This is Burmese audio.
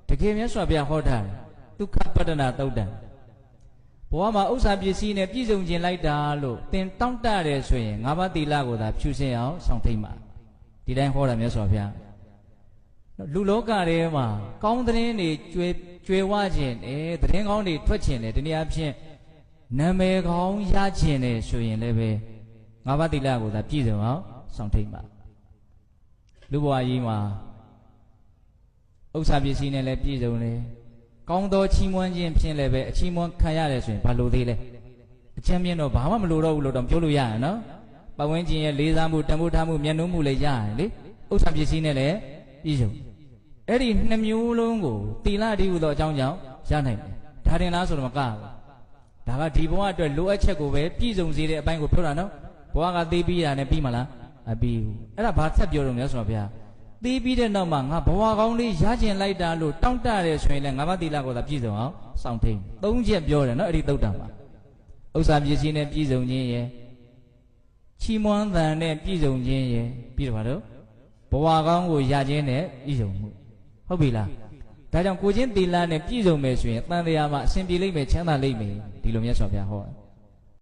တကယ်မြတ်စွာဘုရားဟောထားတယ်ဒုက္ခပတ္တနာသုတ်တံဘဝမှာဥစ္စာပစ္စည်းနဲ့ပြည့်စုံခြင်းလိုက်တာလို့သင်တောင့်တတယ်ဆိုရင်၅ပါးသီလကိုသာဖြူစင်အောင်ဆောင်ထိတ်မှာဒီတိုင်းဟောတာမြတ်စွာဘုရားလူလောကထဲမှာကောင်းသတင်းတွေကျွေဝခြင်းတယ်သတင်းကောင်းတွေထွက်ခြင်းတယ်ဒီနေ့အဖြစ်နာမည်ကောင်းရခြင်းတယ်ဆိုရင်လည်းပဲ၅ပါးသီလကိုသာပြည့်စုံအောင်ဆောင်ထိတ်မှာလူဘဝကြီးမှာဥစ္စာပစ္စည်းနဲ့လည်းပြည့်စုံတယ်ကောင်းသောချီးမွမ်းခြင်းဖြင့်လည်းပဲအချီးမွမ်းခံရတယ်ဆိုရင်ဘာလို့သေးလဲအချမ်းမြင့်တော့ဘာမှမလိုတော့ဘူးလို့တော့ပြောလို့ရရနော်ပတ်ဝန်းကျင်ရဲ့လေးစားမှုတန်ဖိုးထားမှုမျက်နှာမှုလည်းရတယ်လေဥစ္စာပစ္စည်းနဲ့လည်းပြည့်စုံအဲ့ဒီနှစ်မျိုးလုံးကိုသီလတည်းဟူသောအကြောင်းကြောင့်ရနိုင်တယ်ဒါတင်လားဆိုတော့မကဘူးဒါကဒီဘဝအတွက်လိုအပ်ချက်ကိုပဲပြည့်စုံစေတဲ့အပိုင်းကိုပြောတာနော်ဘဝကသိပြီးတာနဲ့ပြီးမလားမပြီးဘူးအဲ့ဒါဘာဆက်ပြောလို့လဲဆိုတော့ဗျာသိပြီးတဲ့နောက်မှာငါဘဝကောင်းလေးရကျင်လိုက်တာလို့တောင့်တတယ်ဆိုရင်လည်းငါးပါးသီလကိုသာပြည့်စုံအောင်စောင့်ထိန်၃ချက်ပြောတယ်နော်အဲ့ဒီသုတ်တံမှာဥစ္စာပစ္စည်းနဲ့ပြည့်စုံခြင်းရဲ့ချီးမွမ်းသံနဲ့ပြည့်စုံခြင်းရဲ့ပြီးတော့ဘာလို့ဘဝကောင်းကိုရခြင်းနဲ့ပြည့်စုံမှုဟုတ်ပြီလားဒါကြောင့်ကိုချင်းသီလနဲ့ပြည့်စုံမယ်ဆိုရင်တန်တရားမှာအစဉ်ပြေလိမ့်မယ်ချမ်းသာလိမ့်မယ်ဒီလိုမြတ်စွာဘုရားဟော